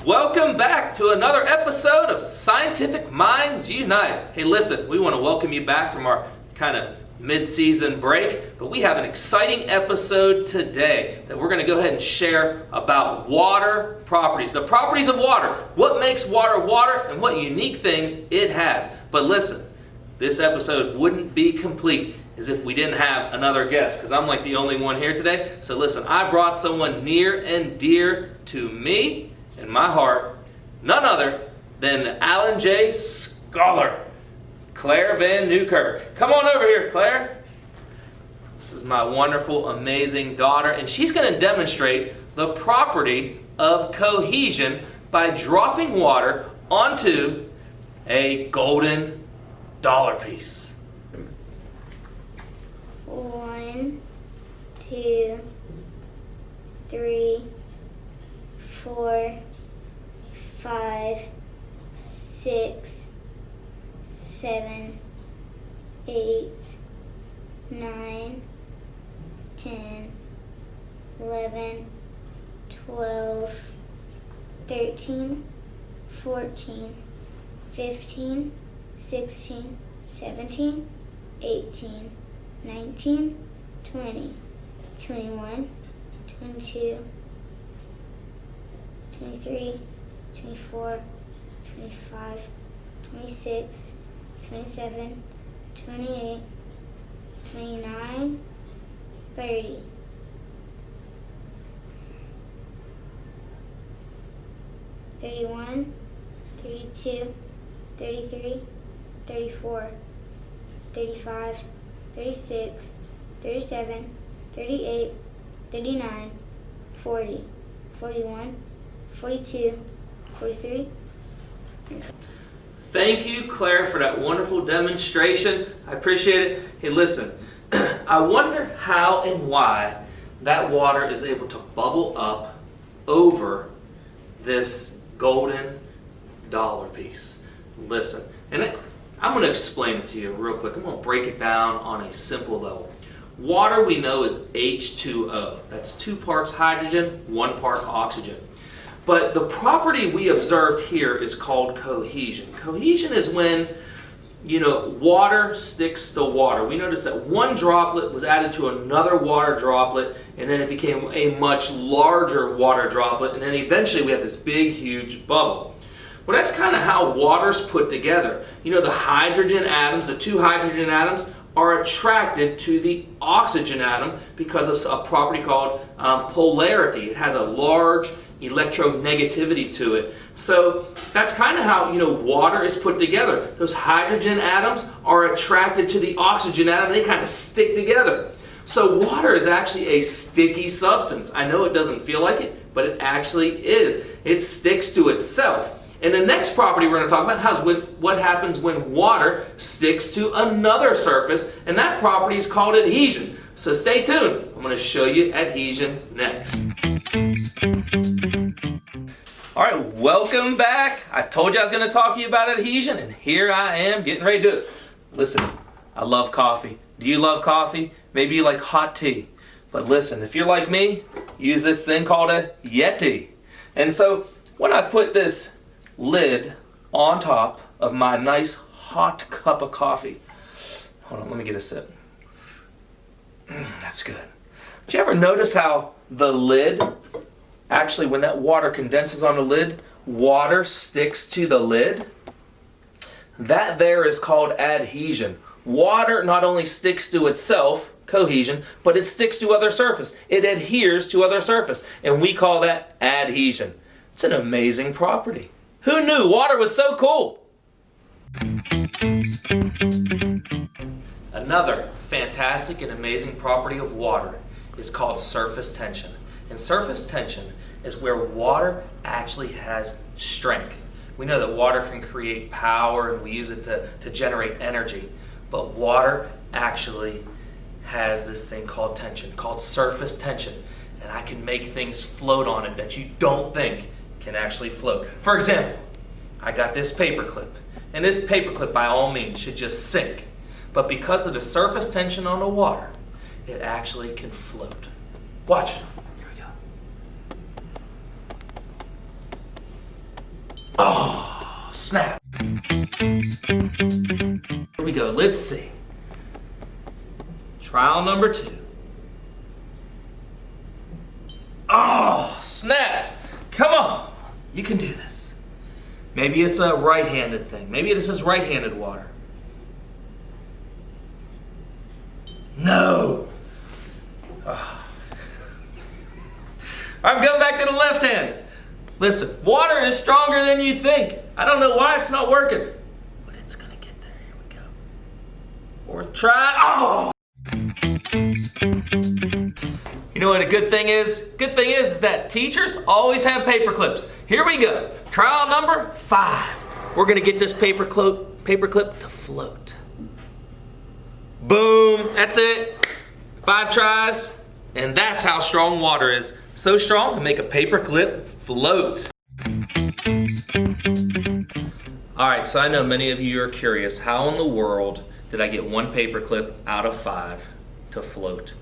Welcome back to another episode of Scientific Minds Unite. Hey, listen, we want to welcome you back from our kind of mid-season break, but we have an exciting episode today that we're going to go ahead and share about water properties. The properties of water, what makes water water, and what unique things it has. But listen, this episode wouldn't be complete as if we didn't have another guest, because I'm like the only one here today. So listen, I brought someone near and dear to me and my heart, none other than Alan J. Scholar, Claire Van Newkirk. Come on over here, Claire. This is my wonderful, amazing daughter, and she's going to demonstrate the property of cohesion by dropping water onto a golden dollar piece. 1, 2, 3, 4, 5, 6, 7, 8, 9, 10, 11, 12, 13, 14, 15, 16, 17, 18, 19, 20, 21, 22, 23, 24, 25, 26, 27, 28, 29, 30. 31, 32, 33, 34, 35, 36, 37, 38, 39, 40, 41, 42, 43. Thank you, Claire, for that wonderful demonstration. I appreciate it. Hey, listen, I wonder how and why that water is able to bubble up over this golden dollar piece. Listen, and I'm going to explain it to you real quick. I'm going to break it down on a simple level. Water, we know, is H2O. That's 2 parts hydrogen, 1 part oxygen. But the property we observed here is called cohesion. Cohesion is when, water sticks to water. We noticed that one droplet was added to another water droplet, and then it became a much larger water droplet, and then eventually we have this big, huge bubble. Well, that's kind of how water's put together. The hydrogen atoms, the 2 hydrogen atoms, are attracted to the oxygen atom because of a property called polarity. It has a large electronegativity to it. So that's kind of how water is put together. Those hydrogen atoms are attracted to the oxygen atom. They kind of stick together. So water is actually a sticky substance. I know it doesn't feel like it, but it actually is. It sticks to itself. And the next property we're going to talk about is what happens when water sticks to another surface, and that property is called adhesion. So stay tuned. I'm going to show you adhesion next. All right, welcome back. I told you I was going to talk to you about adhesion, and here I am getting ready to do it. Listen, I love coffee. Do you love coffee? Maybe you like hot tea. But listen, if you're like me, use this thing called a Yeti. And so when I put this lid on top of my nice hot cup of coffee, hold on, let me get a sip. That's good. Did you ever notice how the lid, actually when that water condenses on the lid, water sticks to the lid? That there is called adhesion. Water not only sticks to itself, cohesion, but it sticks to other surface. It adheres to other surface, and we call that adhesion. It's an amazing property. Who knew water was so cool? Another fantastic and amazing property of water is called surface tension. And surface tension is where water actually has strength. We know that water can create power and we use it to generate energy. But water actually has this thing called tension, called surface tension. And I can make things float on it that you don't think can actually float. For example, I got this paper clip. And this paper clip by all means should just sink. But because of the surface tension on the water, it actually can float. Watch. Here we go. Oh, snap. Here we go. Let's see. Trial number 2. Oh, snap. Come on. You can do this. Maybe it's a right-handed thing. Maybe this is right-handed water. No. Oh. I'm going back to the left hand. Listen, water is stronger than you think. I don't know why it's not working, but it's going to get there. Here we go. 4th try. Oh! You know what a good thing is? Good thing is that teachers always have paper clips. Here we go. Trial number 5. We're going to get this paper clip to float. Boom. That's it. 5 tries. And that's how strong water is. So strong to make a paper clip float. All right, so I know many of you are curious. How in the world did I get 1 paper clip out of 5 to float?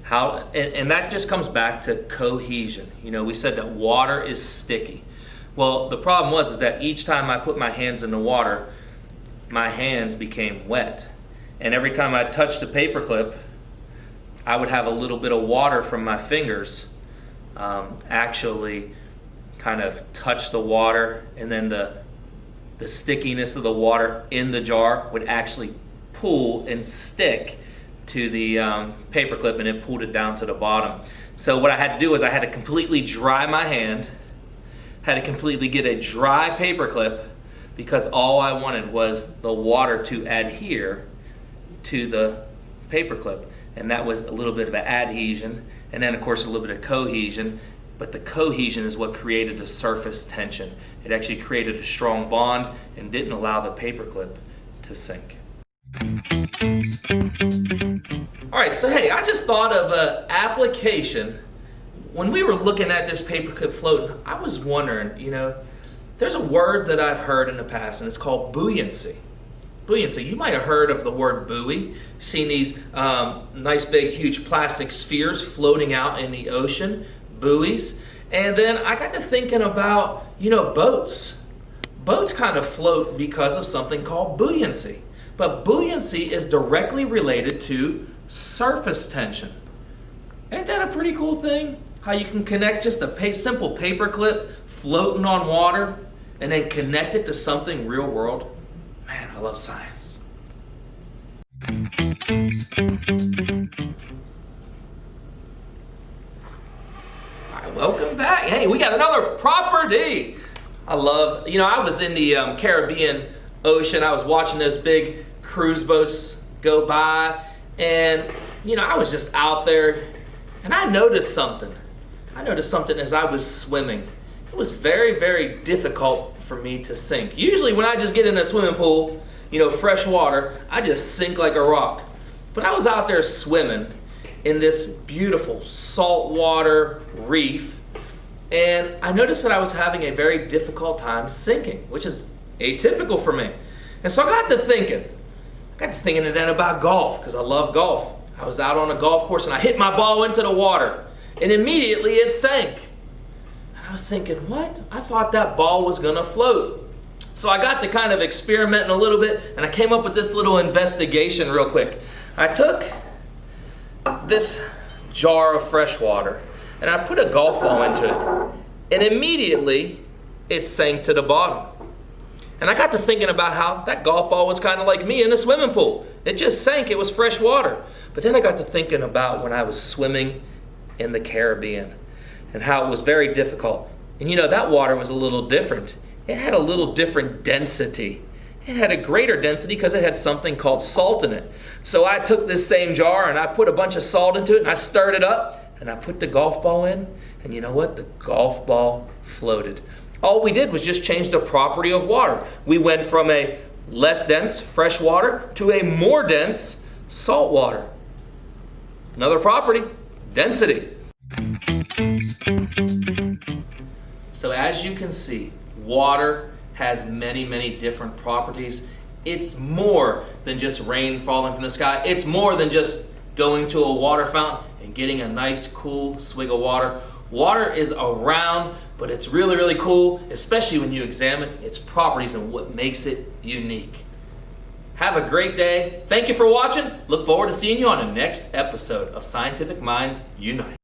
How, and that just comes back to cohesion. You know, we said that water is sticky. Well, the problem was that each time I put my hands in the water, my hands became wet. And every time I touched the paper clip, I would have a little bit of water from my fingers actually kind of touch the water, and then the stickiness of the water in the jar would actually pull and stick to the paper clip, and it pulled it down to the bottom. So what I had to do was I had to completely dry my hand, had to completely get a dry paper clip, because all I wanted was the water to adhere to the paper clip. And that was a little bit of an adhesion, and then of course a little bit of cohesion. But the cohesion is what created the surface tension. It actually created a strong bond and didn't allow the paper clip to sink. All right, so hey, I just thought of an application. When we were looking at this paperclip floating, I was wondering, you know, there's a word that I've heard in the past, and it's called buoyancy. Buoyancy. You might have heard of the word buoy. Seen these nice big huge plastic spheres floating out in the ocean, buoys. And then I got to thinking about, you know, boats. Boats kind of float because of something called buoyancy. But buoyancy is directly related to surface tension. Ain't that a pretty cool thing? How you can connect just a simple paper clip floating on water and then connect it to something real world. Man, I love science. All right, welcome back. Hey, we got another property. I love, you know, I was in the Caribbean Ocean. I was watching those big cruise boats go by, and, you know, I was just out there, and I noticed something. As I was swimming. It was very, very difficult for me to sink. Usually when I just get in a swimming pool, you know, fresh water, I just sink like a rock. But I was out there swimming in this beautiful saltwater reef, and I noticed that I was having a very difficult time sinking, which is atypical for me. And so I got to thinking then about golf, because I love golf. I was out on a golf course and I hit my ball into the water, and immediately it sank. And I was thinking, what? I thought that ball was going to float. So I got to kind of experimenting a little bit, and I came up with this little investigation real quick. I took this jar of fresh water and I put a golf ball into it, and immediately it sank to the bottom. And I got to thinking about how that golf ball was kind of like me in a swimming pool. It just sank. It was fresh water. But then I got to thinking about when I was swimming in the Caribbean and how it was very difficult. And you know, that water was a little different. It had a little different density. It had a greater density because it had something called salt in it. So I took this same jar and I put a bunch of salt into it, and I stirred it up, and I put the golf ball in, and you know what? The golf ball floated. All we did was just change the property of water. We went from a less dense fresh water to a more dense salt water. Another property, density. So as you can see, water has many, many different properties. It's more than just rain falling from the sky. It's more than just going to a water fountain and getting a nice cool swig of water. Water is around, but it's really, really cool, especially when you examine its properties and what makes it unique. Have a great day. Thank you for watching. Look forward to seeing you on the next episode of Scientific Minds Unite.